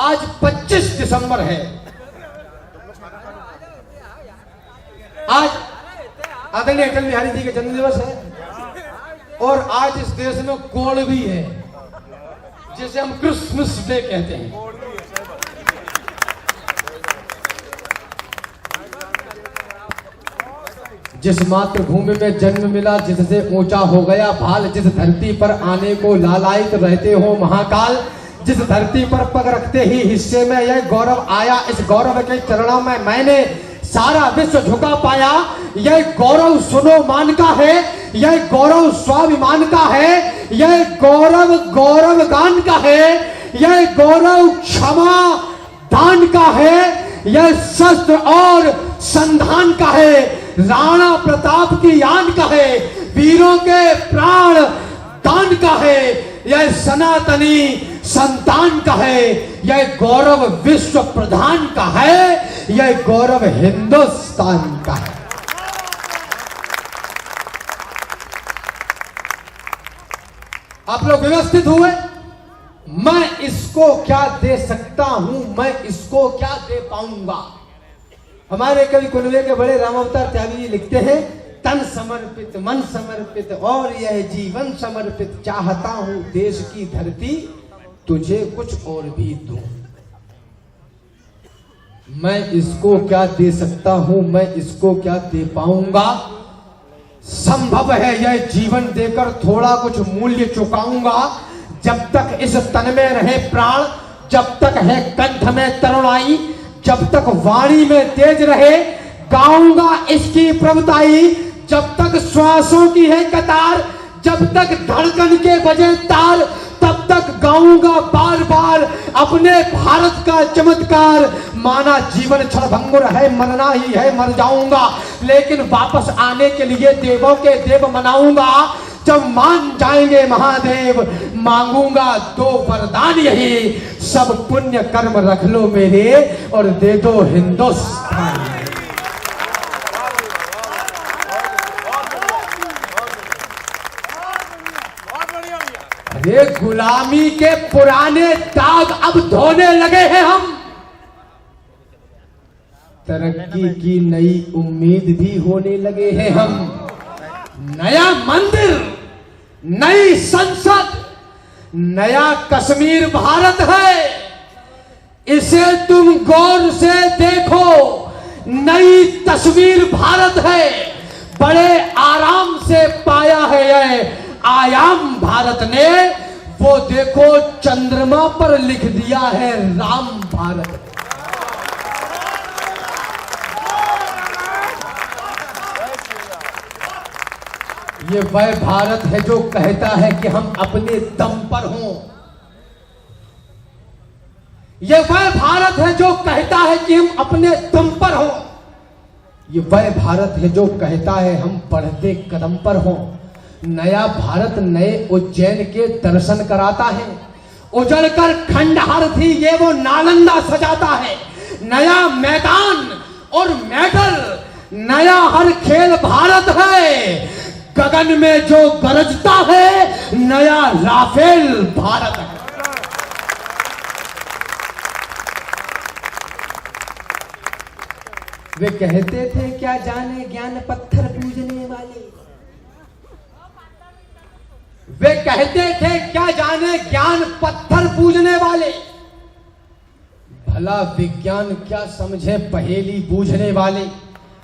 आज 25 दिसंबर है। आज आदरणीय अटल बिहारी जी के जन्म दिवस है और आज इस देश में गोड़ भी है, जिसे हम क्रिसमस डे कहते हैं। जिस मातृभूमि में जन्म मिला, जिससे ऊंचा हो गया भाल, जिस धरती पर आने को लालायित रहते हो महाकाल, जिस धरती पर पग रखते ही हिस्से में यह गौरव आया, इस गौरव के चरणों में मैंने सारा विश्व झुका पाया। यह गौरव सुनो मान का है, यह गौरव स्वाभिमान का है, यह गौरव गौरव गान का है, यह गौरव क्षमा दान का है, यह शस्त्र और संधान का है, राणा प्रताप की आन का है, वीरों के प्राण दान का है, यह सनातनी संतान का है, यह गौरव विश्व प्रधान का है, यह गौरव हिंदुस्तान का है। आप लोग व्यवस्थित हुए। मैं इसको क्या दे सकता हूं, मैं इसको क्या दे पाऊंगा। हमारे कवि कुनबे के बड़े राम अवतार त्यागी जी लिखते हैं, तन समर्पित मन समर्पित और यह जीवन समर्पित, चाहता हूं देश की धरती तुझे कुछ और भी दूं। मैं इसको क्या दे सकता हूं, मैं इसको क्या दे पाऊंगा। संभव है यह जीवन देकर थोड़ा कुछ मूल्य चुकाऊंगा। जब तक इस तन में रहे प्राण, जब तक है कंठ में तरुणाई, जब तक वाणी में तेज रहे, गाऊंगा इसकी प्रभुताई। जब तक श्वासों की है कतार, जब तक धड़कन के बजे तार, तब तक गाऊंगा बार बार अपने भारत का चमत्कार। माना जीवन क्षणभंगुर है, मरना ही है, मर जाऊंगा, लेकिन वापस आने के लिए देवों के देव मनाऊंगा। जब मान जाएंगे महादेव, मांगूंगा दो वरदान यही, सब पुण्य कर्म रख लो मेरे और दे दो हिंदुस्तान। अरे गुलामी के पुराने दाग अब धोने लगे हैं हम। तरक्की की नई उम्मीद भी होने लगे हैं हम। नया मंदिर, नई संसद, नया कश्मीर भारत है, इसे तुम गौर से देखो। नई तस्वीर भारत है, बड़े आराम से पाया है यह आयाम भारत ने। वो देखो चंद्रमा पर लिख दिया है राम भारत। ये वह भारत है जो कहता है कि हम अपने दम पर हों। ये वह भारत है जो कहता है कि हम अपने दम पर हों। ये वह भारत है जो कहता है हम बढ़ते कदम पर हों। नया भारत नए उज्जैन के दर्शन कराता है। उजड़कर खंडहर थी ये वो नालंदा सजाता है। नया मैदान और मेडल, नया हर खेल भारत है। गगन में जो गरजता है नया राफेल भारत है। वे कहते थे क्या जाने ज्ञान पत्थर पूजने वाले। वे कहते थे क्या जाने ज्ञान पत्थर पूजने वाले। भला विज्ञान क्या समझे पहेली बूझने वाले।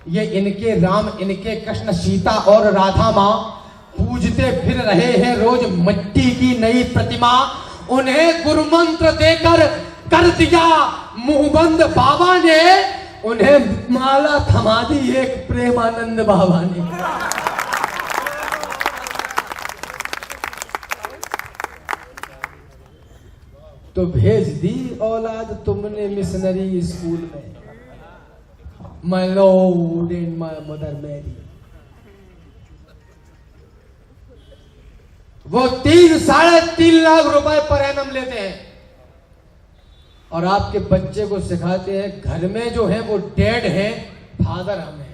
ये इनके राम, इनके कृष्ण, सीता और राधा माँ पूजते फिर रहे हैं रोज मिट्टी की नई प्रतिमा। उन्हें गुरु मंत्र देकर कर दिया मुंहबंद बाबा ने। उन्हें माला थमा दी एक प्रेमानंद बाबा ने। तो भेज दी औलाद तुमने मिशनरी स्कूल में। My Lord and my mother Mary। वो 3-3.5 लाख रुपए पर एनम लेते हैं और आपके बच्चे को सिखाते हैं घर में जो है वो डैड है, फादर हम है।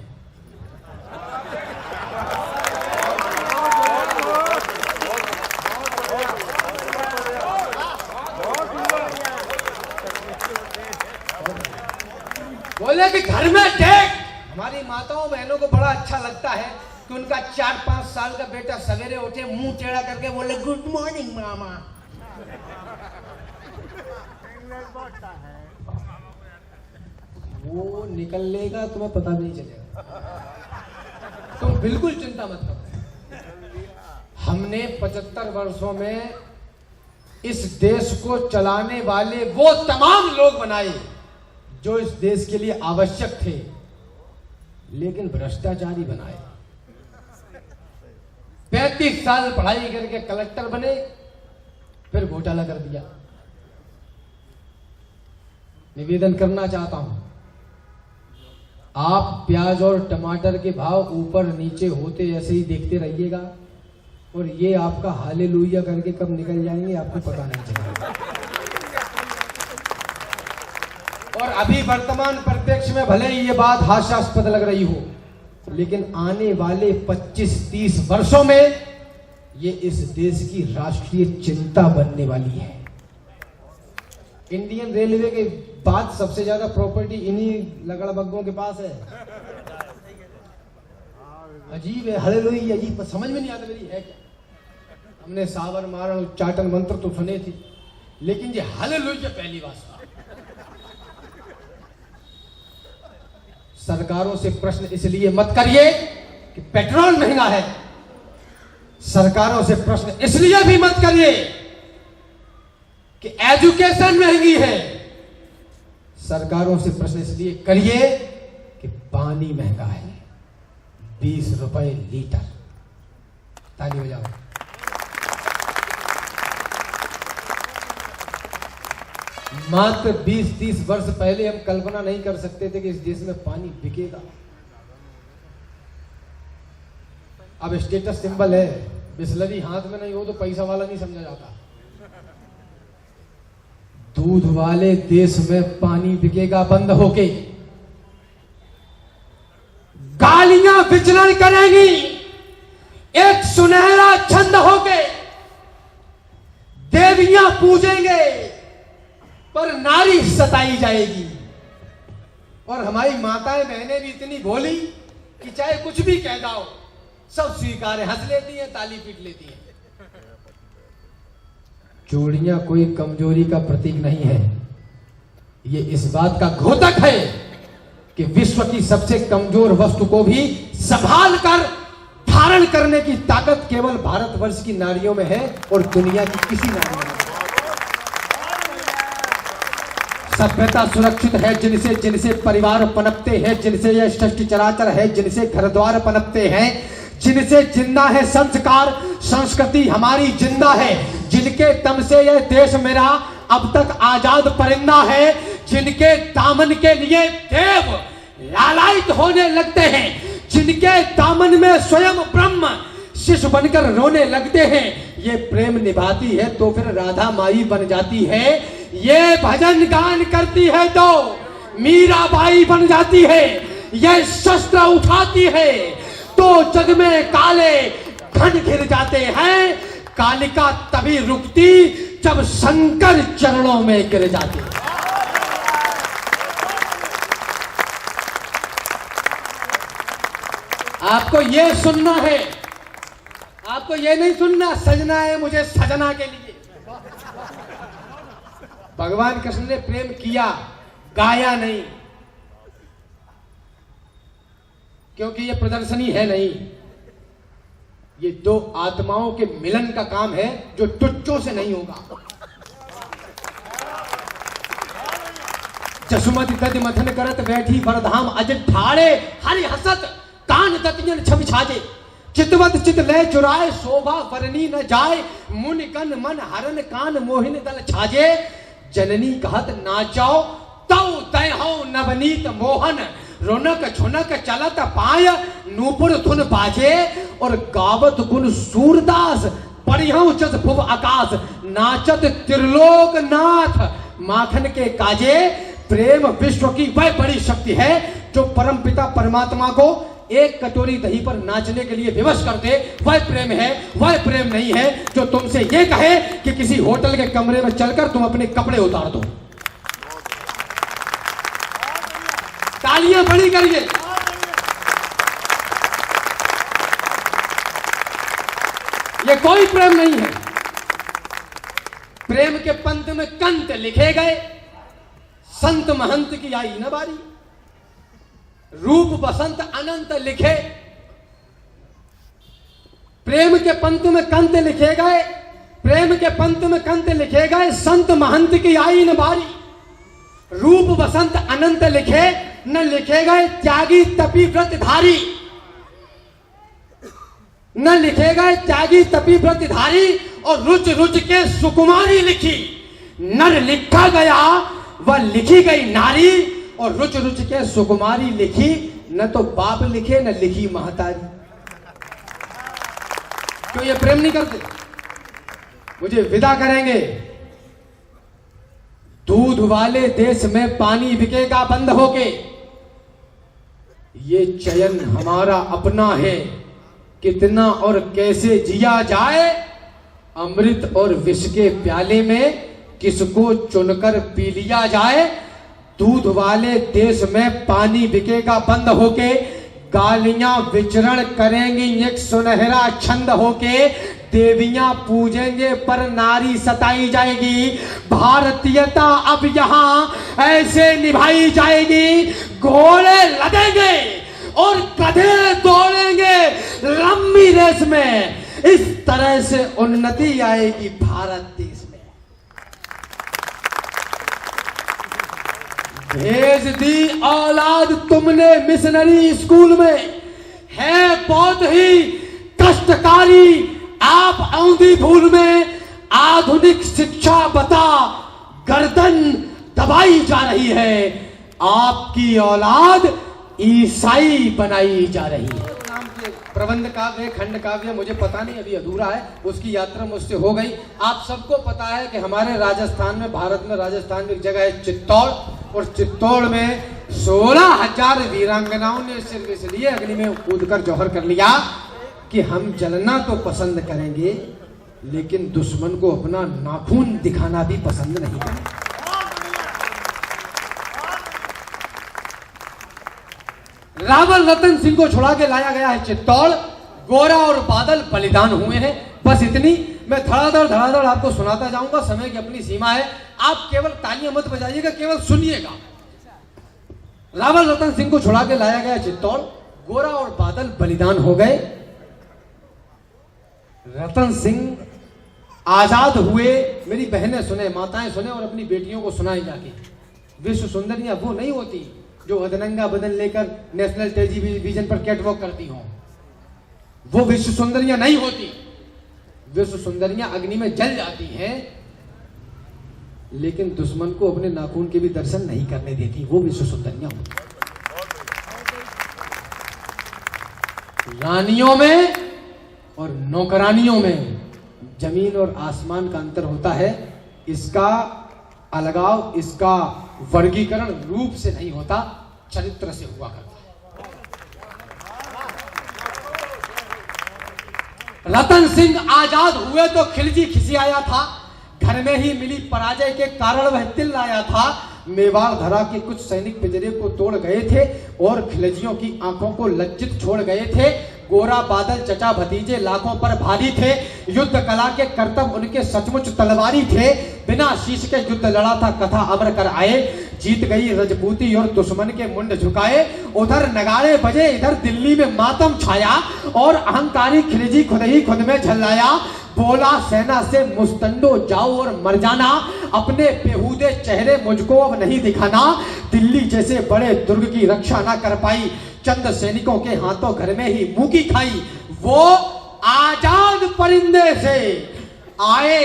बोले कि घर में देख। हमारी माताओं बहनों को बड़ा अच्छा लगता है कि उनका 4-5 साल का बेटा सवेरे उठे मुंह टेढ़ा करके बोले गुड मॉर्निंग मामा। वो निकल लेगा तुम्हें पता भी नहीं चलेगा। तुम बिल्कुल चिंता मत करो। हमने 75 वर्षों में इस देश को चलाने वाले वो तमाम लोग बनाए जो इस देश के लिए आवश्यक थे, लेकिन भ्रष्टाचारी बनाए। 35 साल पढ़ाई करके कलेक्टर बने, फिर घोटाला कर दिया। निवेदन करना चाहता हूं, आप प्याज और टमाटर के भाव ऊपर नीचे होते ऐसे ही देखते रहिएगा, और ये आपका हालेलुया करके कब निकल जाएंगे आपको पता नहीं चलेगा। और अभी वर्तमान परिप्रेक्ष्य में भले ही ये बात हास्यास्पद लग रही हो, लेकिन आने वाले 25-30 वर्षों में ये इस देश की राष्ट्रीय चिंता बनने वाली है। इंडियन रेलवे के बाद सबसे ज्यादा प्रॉपर्टी इन्हीं लगड़बग्गों के पास है। अजीब है, हालेलुया अजीब, समझ में नहीं आता मेरी है क्या। हमने सावर मारण उच्चाटन मंत्र तो सुने थे, लेकिन ये हालेलुया पहली बार सुना। सरकारों से प्रश्न इसलिए मत करिए कि पेट्रोल महंगा है। सरकारों से प्रश्न इसलिए भी मत करिए कि एजुकेशन महंगी है। सरकारों से प्रश्न इसलिए करिए कि पानी महंगा है, 20 रुपए लीटर। ताली बजाओ। मात्र 20-30 वर्ष पहले हम कल्पना नहीं कर सकते थे कि इस देश में पानी बिकेगा। अब स्टेटस सिंबल है, बिस्लरी हाथ में नहीं हो तो पैसा वाला नहीं समझा जाता। दूध वाले देश में पानी बिकेगा बंद होके, गालियां विचरण करेंगी एक सुनहरा छंद होके, देवियां पूजेंगे पर नारी सताई जाएगी। और हमारी माताएं बहनें भी इतनी भोली कि चाहे कुछ भी कह जाओ सब स्वीकार है, हंस लेती हैं, ताली पीट लेती हैं। चूड़ियां कोई कमजोरी का प्रतीक नहीं है, ये इस बात का घोतक है कि विश्व की सबसे कमजोर वस्तु को भी संभाल कर धारण करने की ताकत केवल भारतवर्ष की नारियों में है और दुनिया की किसी नारी में नहीं। सभ्यता सुरक्षित है जिनसे जिनसे परिवार पनपते हैं, जिनसे यह सृष्टि चराचर है, जिनसे घर द्वार पनपते हैं, जिनसे जिंदा है संस्कार, संस्कृति हमारी जिंदा है, जिनके दम से यह देश मेरा अब तक आजाद परिंदा है, जिनके दामन के लिए देव लालायित होने लगते हैं, जिनके दामन में स्वयं ब्रह्म शिशु बनकर रोने लगते हैं। ये प्रेम निभाती है तो फिर राधा माई बन जाती है, ये भजन गान करती है तो मीराबाई बन जाती है, ये शस्त्र उठाती है तो जग में काले घन घिर जाते हैं। कालिका तभी रुकती जब शंकर चरणों में गिर जाती। आपको ये सुनना है, आपको ये नहीं सुनना सजना है मुझे सजना के लिए। भगवान कृष्ण ने प्रेम किया, गाया नहीं, क्योंकि ये प्रदर्शनी है नहीं, ये दो आत्माओं के मिलन का काम है जो टुच्चों से नहीं होगा। जसुमति तदि मथन करत बैठी बरधाम अज ठाड़े हरि हसत कान दतियन छवि छाजे, चितवत चित लय चुराए शोभा वरनी न जाए, मुनि कन मन हरन कान मोहिन दल छाजे, जननी कहत नाचाओ तौ तय हो नवनीत मोहन, रोनक झुनक चलत पाय नूपुर धुन बाजे, और गावत गुण सूरदास बढ़िया जस भुव आकाश, नाचत त्रिलोक नाथ माखन के काजे। प्रेम विश्व की वह बड़ी शक्ति है जो परम पिता परमात्मा को एक कटोरी दही पर नाचने के लिए विवश कर दे। वह प्रेम है, वह प्रेम नहीं है जो तुमसे ये कहे कि किसी होटल के कमरे में चलकर तुम अपने कपड़े उतार दो। तालियां बड़ी करिए। ये कोई प्रेम नहीं है। प्रेम के पंथ में कंत लिखे गए, संत महंत की आई न बारी। रूप बसंत अनंत लिखे, प्रेम के पंथ में कंत लिखे गए, प्रेम के पंथ में कंत लिखे गए, संत महंत की आई न बारी। रूप बसंत अनंत लिखे, न लिखे गए त्यागी तपी व्रतधारी, न लिखे गए त्यागी तपी व्रतधारी। और रुच रुच के सुकुमारी लिखी, नर लिखा गया वह लिखी गई नारी। और रुच रुच के सुकुमारी लिखी, न तो बाप लिखे न लिखी महतारी। क्यों ये प्रेम नहीं करते? मुझे विदा करेंगे। दूध वाले देश में पानी बिकेगा बंद होके, ये चयन हमारा अपना है, कितना और कैसे जिया जाए। अमृत और विष के प्याले में किसको चुनकर पी लिया जाए। दूध वाले देश में पानी बिकेगा बंद होके, गालियां विचरण करेंगी एक सुनहरा छंद होके। देवियां पूजेंगे पर नारी सताई जाएगी। भारतीयता अब यहां ऐसे निभाई जाएगी। घोड़े लदेंगे और गधे दौड़ेंगे लंबी रेस में। इस तरह से उन्नति आएगी भारत देश में। भेज दी औलाद तुमने मिशनरी स्कूल में, है बहुत ही कष्टकारी आप औंधी भूल में। आधुनिक शिक्षा बता गर्दन दबाई जा रही है, आपकी औलाद ईसाई बनाई जा रही है। प्रबंध काव्य, खंड काव्य मुझे पता नहीं, अभी अधूरा है, उसकी यात्रा मुझसे हो गई। आप सबको पता है कि हमारे राजस्थान में, भारत में राजस्थान में एक जगह है चित्तौड़, और चित्तौड़ में 16,000 वीरांगनाओं ने सिर्फ इसलिए अग्नि में कूदकर जौहर कर लिया कि हम जलना तो पसंद करेंगे लेकिन दुश्मन को अपना नाखून दिखाना भी पसंद नहीं करेंगे। रावल रतन सिंह को छुड़ा के लाया गया है चित्तौड़। गोरा और बादल बलिदान हुए हैं। बस इतनी मैं धड़ाधड़ आपको सुनाता जाऊंगा, समय की अपनी सीमा है। आप केवल तालियां मत बजाइएगा, केवल सुनिएगा। रावल रतन सिंह को छुड़ा के लाया गया चित्तौड़, गोरा और बादल बलिदान हो गए। रतन सिंह आजाद हुए। मेरी बहनें सुने, माताएं सुने और अपनी बेटियों को सुनाई जाके। विश्व सुंदरियां वो नहीं होती जो अधनंगा बदन लेकर नेशनल टेलीविजन पर कैटवॉक करती हों, वो विश्व सुंदरियां नहीं होती। विश्व सुंदरियां अग्नि में जल जाती हैं लेकिन दुश्मन को अपने नाखून के भी दर्शन नहीं करने देती, वो विश्व सुंदरियां होती। रानियों में और नौकरानियों में जमीन और आसमान का अंतर होता है। इसका अलगाव, इसका वर्गीकरण रूप से नहीं होता, चरित्र से हुआ करता है। रतन सिंह आजाद हुए तो खिलजी खिसियाया था, घर में ही मिली पराजय के कारण वह तिल लाया था। मेवाड़ धरा के कुछ सैनिक पिंजरे को तोड़ गए थे और खिलजियों की आंखों को लज्जित छोड़ गए थे। गोरा बादल चचा भतीजे लाखों पर भारी थे। युद्ध कला के करतब उनके सचमुच तलवारी थे। बिना शीश के युद्ध लड़ा था, कथा अमर कर आए। जीत गई रजपूती और दुश्मन के मुंड झुकाए। उधर नगाड़े बजे, इधर दिल्ली में मातम छाया और अहंकारी खिलजी खुद ही खुद में झल्लाया। बोला सेना से मुस्तंडो जाओ और मर जाना, अपने बेहूदे चेहरे मुझको अब नहीं दिखाना। दिल्ली जैसे बड़े दुर्ग की रक्षा ना कर पाई, चंद सैनिकों के हाथों घर में ही मुंह खाई। वो आजाद परिंदे से आए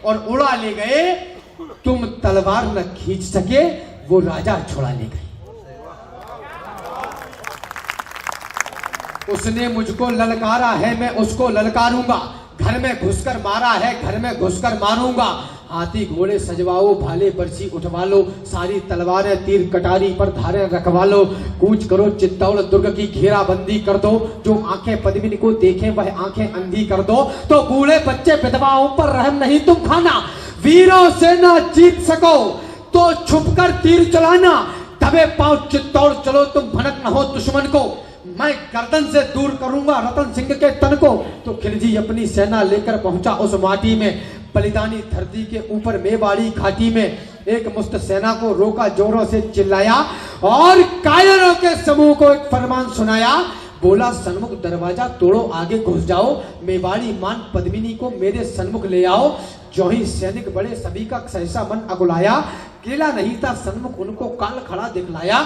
और उड़ा ले गए, तुम तलवार न खींच सके, वो राजा छुड़ा ले गए। उसने मुझको ललकारा है, मैं उसको ललकारूंगा। घर में घुसकर मारा है, घर में घुसकर मारूंगा। हाथी घोड़े सजवाओ, भाले बरछी उठवा लो, सारी तलवारें तीर कटारी पर धारे रखवा लो। कूच करो चित्तौड़ दुर्ग की घेराबंदी कर दो, जो आंखें पद्मिनी को देखें वह आंखें अंधी कर दो। तो बूढ़े बच्चे विधवाओं पर रहम नहीं तुम खाना, वीरों से ना जीत सको तो छुपकर तीर चलाना। दबे पांव चित्तौड़ चलो तुम भनक न हो दुश्मन को, मैं गर्दन से दूर करूंगा रतन सिंह के तन को। तो खिलजी अपनी सेना लेकर पहुंचा उस माटी में, बलिदानी धरती के ऊपर मेवाड़ी घाटी में। एक मुस्त सेना को रोका, जोरों से चिल्लाया और कायरों के समूह को एक फरमान सुनाया। बोला सन्मुख दरवाजा तोड़ो, आगे घुस जाओ, मेवाड़ी मान पद्मिनी को मेरे सन्मुख ले आओ। जो ही सैनिक बड़े सभी का सहसा मन अगुलाया, केला नहीं था सन्मुख उनको काल खड़ा दिखलाया।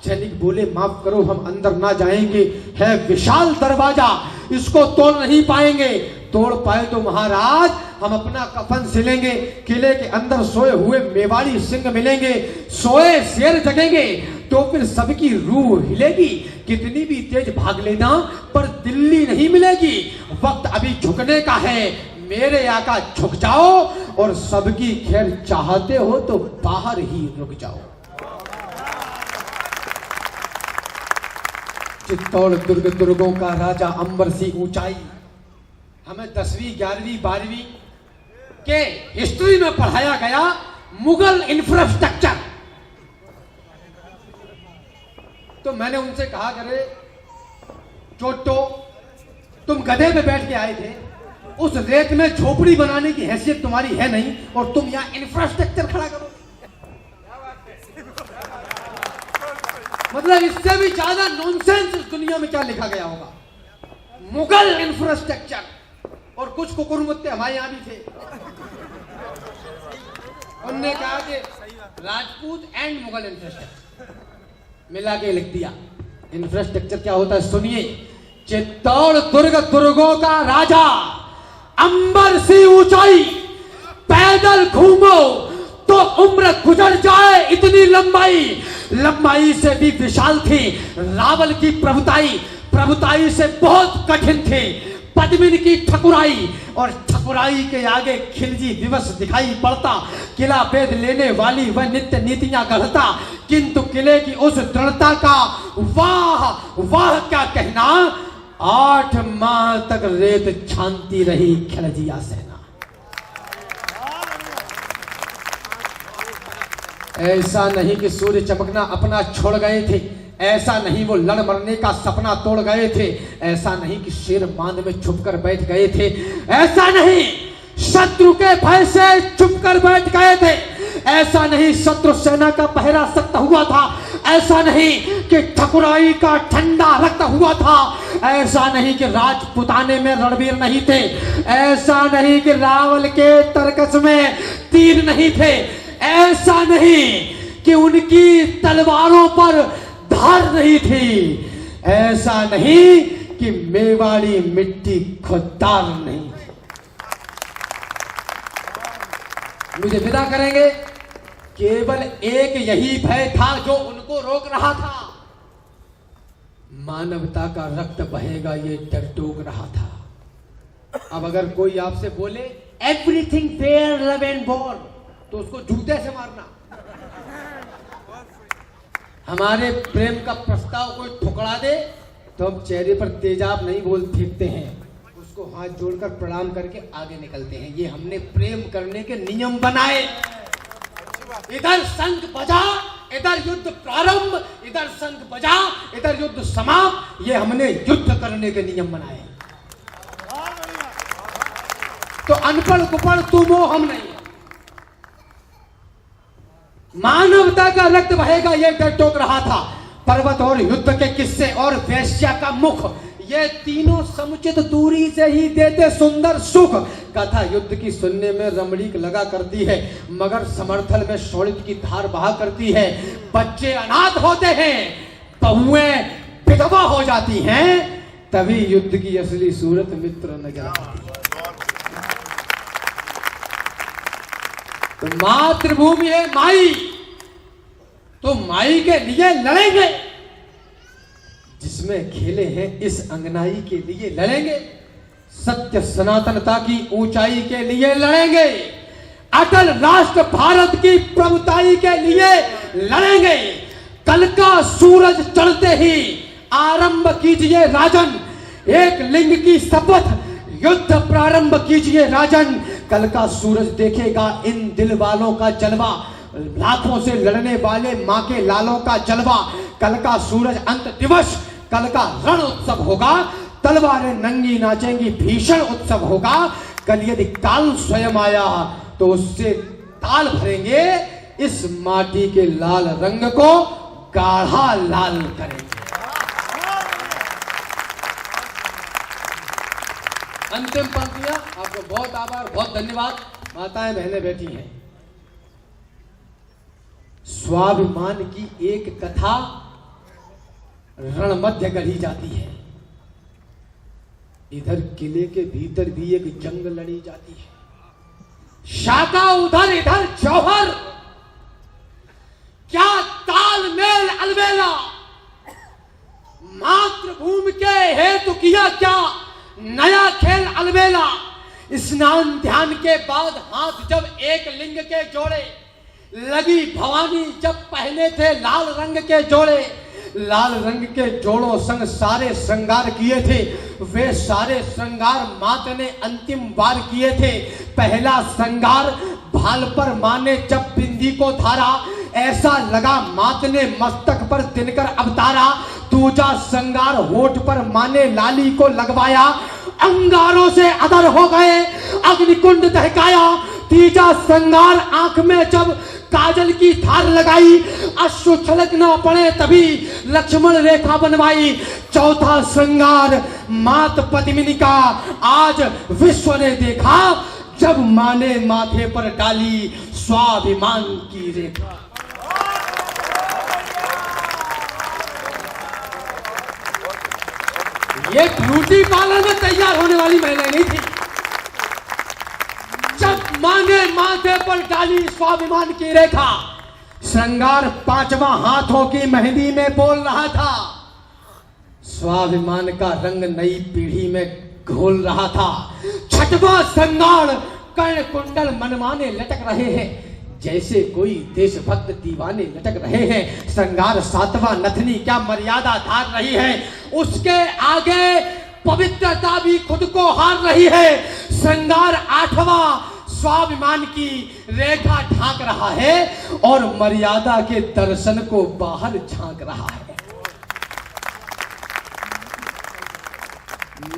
सैनिक बोले माफ करो हम अंदर ना जाएंगे, है विशाल दरवाजा इसको तोड़ नहीं पाएंगे। तोड़ पाए तो महाराज हम अपना कफन सिलेंगे, किले के अंदर सोए हुए मेवाड़ी सिंह मिलेंगे, सोए शेर जगेंगे तो फिर सबकी रूह हिलेगी। कितनी भी तेज भाग लेना पर दिल्ली नहीं मिलेगी, वक्त अभी झुकने का है, मेरे आका झुक जाओ और सबकी खैर चाहते हो तो बाहर ही रुक जाओ। चित्तौड़ दुर्ग दुर्गों का राजा, अंबर सी ऊंचाई। हमें 10वीं 11वीं 12वीं के हिस्ट्री में पढ़ाया गया मुगल इंफ्रास्ट्रक्चर। तो मैंने उनसे कहा करे चोटो तुम गधे पे बैठ के आए थे, उस रेत में झोपड़ी बनाने की हैसियत तुम्हारी है नहीं और तुम यहां इंफ्रास्ट्रक्चर खड़ा करो। मतलब इससे भी ज्यादा नॉनसेंस इस दुनिया में क्या लिखा गया होगा। मुगल इंफ्रास्ट्रक्चर। और कुछ कुकुरमुत्ते हमारे यहां भी थे, उनने कहा कि राजपूत एंड मुगल इंफ्रास्ट्रक्चर मिला के लिख दिया। इंफ्रास्ट्रक्चर क्या होता है सुनिए। चित्तौड़ दुर्ग दुर्गों का राजा, अंबर सी ऊंचाई, पैदल घूमो तो उम्र गुजर जाए इतनी लंबाई, लंबाई से भी विशाल थी रावल की प्रभुताई, प्रभुताई से बहुत कठिन थी पद्मिनी की ठकुराई, और ठकुराई के आगे खिलजी दिवस दिखाई पड़ता। किला भेद लेने वाली वह नित्य नीतियां गढ़ता, किंतु किले की उस दृढ़ता का वाह वाह क्या कहना। 8 माह तक रेत छानती रही खिलजिया सेना। ऐसा नहीं कि सूर्य चमकना अपना छोड़ गए थे, ऐसा नहीं वो लड़ मरने का सपना तोड़ गए थे, ऐसा नहीं कि शेर बांध में छुप कर बैठ गए थे, ऐसा नहीं शत्रु के भय से छुप कर बैठ गए थे, ऐसा नहीं शत्रु सेना का पहरा सख्त हुआ था, ऐसा नहीं कि ठकुराई का ठंडा रक्त हुआ था, ऐसा नहीं कि राजपुताने में रणवीर नहीं थे, ऐसा नहीं कि रावल के तरकस में तीर नहीं थे, ऐसा नहीं कि उनकी तलवारों पर धार नहीं थी, ऐसा नहीं कि मेवाड़ी मिट्टी खुददार नहीं थी। मुझे विदा करेंगे, केवल एक यही भय था जो उनको रोक रहा था। मानवता का रक्त बहेगा ये डर टोक रहा था। अब अगर कोई आपसे बोले everything fair love and war, तो उसको जूते से मारना। हमारे प्रेम का प्रस्ताव कोई ठुकरा दे तो हम चेहरे पर तेजाब नहीं बोल फेंकते हैं, उसको हाथ जोड़कर प्रणाम करके आगे निकलते हैं। ये हमने प्रेम करने के नियम बनाए। इधर शंख बजा, इधर युद्ध प्रारंभ, इधर शंख बजा, इधर युद्ध समाप्त, ये हमने युद्ध करने के नियम बनाए। तो अनपढ़ कुपढ़ तुम हो, हम नहीं। मानवता का रक्त बहेगा ये डर टोक रहा था। पर्वत और युद्ध के किस्से और वैश्या का मुख, ये तीनों समुचित दूरी से ही देते सुंदर सुख। कथा युद्ध की सुनने में रमणीक लगा करती है, मगर समर्थन में शोणित की धार बहा करती है। बच्चे अनाथ होते हैं, बहुएं विधवा हो जाती हैं, तभी युद्ध की असली सूरत मित्र नजर आती है। तो मातृभूमि है माई, तो माई के लिए लड़ेंगे। जिसमें खेले हैं इस अंगनाई के लिए लड़ेंगे, सत्य सनातनता की ऊंचाई के लिए लड़ेंगे, अटल राष्ट्र भारत की प्रभुताई के लिए लड़ेंगे। कल का सूरज चढ़ते ही आरंभ कीजिए राजन, एक लिंग की शपथ, युद्ध प्रारंभ कीजिए राजन। कल का सूरज देखेगा इन दिल वालों का जलवा, लाखों से लड़ने वाले मां के लालों का जलवा, कल का सूरज अंत दिवस, कल का रण उत्सव होगा, तलवारें नंगी नाचेंगी, भीषण उत्सव होगा। कल यदि काल स्वयं आया तो उससे ताल भरेंगे, इस माटी के लाल रंग को गाढ़ा लाल करेंगे। अंतिम पंक्तियां, आपको बहुत आभार, बहुत धन्यवाद। माताएं बहनें बैठी हैं। स्वाभिमान की एक कथा रणमध्य गढ़ी जाती है। इधर किले के भीतर भी एक जंग लड़ी जाती है। शाका उधर, इधर जौहर, क्या तालमेल अलबेला, मातृभूमि के हेतु किया क्या नया खेल अलबेला। स्नान ध्यान के बाद हाथ जब एक लिंग के जोड़े, लगी भवानी जब पहने थे लाल रंग के जोड़े, लाल रंग के जोड़ों संग सारे श्रृंगार किए थे। वे सारे श्रृंगार माता ने अंतिम बार किए थे। पहला श्रृंगार भाल पर मां ने जब बिंदी को धारा, ऐसा लगा मात ने मस्तक पर तिनकर अवतारा। दूजा श्रृंगार होठ पर मां ने लाली को लगवाया, अंगारों से अदर हो गए, अग्निकुंड दहकाया। तीजा श्रृंगार आंख में जब काजल की धार लगाई, अश्रु छलक ना पड़े तभी लक्ष्मण रेखा बनवाई। चौथा श्रृंगार मात पद्मिनी का आज विश्व ने देखा, जब मां ने माथे पर डाली स्वाभिमान की रेखा। ये ब्यूटी पार्लर में तैयार होने वाली महिला नहीं थी। जब मां ने माथे पर डाली स्वाभिमान की रेखा, श्रृंगार पांचवा हाथों की मेहंदी में बोल रहा था। स्वाभिमान का रंग नई पीढ़ी में घोल रहा था। छठवां श्रृंगार कर्ण कुंडल मनमाने लटक रहे हैं, जैसे कोई देशभक्त दीवाने लटक रहे हैं। श्रृंगार सातवां नथनी क्या मर्यादा धार रही है, उसके आगे पवित्रता भी खुद को हार रही है। श्रृंगार आठवां स्वाभिमान की रेखा ढांक रहा है और मर्यादा के दर्शन को बाहर झांक रहा है।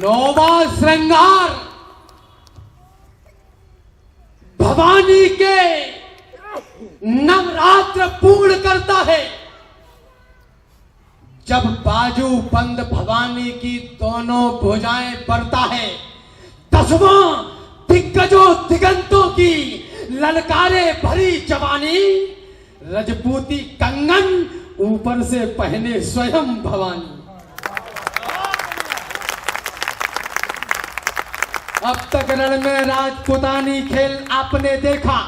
नौवां श्रृंगार भवानी के नवरात्र पूर्ण करता है, जब बाजू बंद भवानी की दोनों भुजाएं बढ़ता है। दसवां दिग्गजों दिगंतों की ललकारे भरी जवानी, रजपूती कंगन ऊपर से पहने स्वयं भवानी। अब तक रण में राजपुतानी खेल आपने देखा,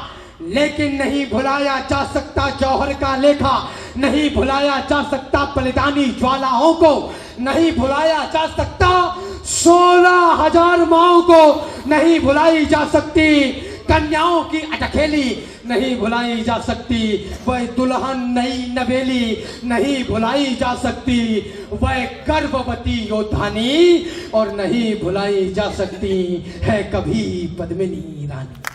लेकिन नहीं भुलाया जा सकता जौहर का लेखा। नहीं भुलाया जा सकता बलिदानी ज्वालाओं को, नहीं भुलाया जा सकता 16,000 माओं को, नहीं भुलाई जा सकती कन्याओं की अटखेली, नहीं भुलाई जा सकती वह दुल्हन नई नवेली, नहीं भुलाई जा सकती वह गर्भवती योद्धानी, और नहीं भुलाई जा सकती है कभी पद्मिनी रानी।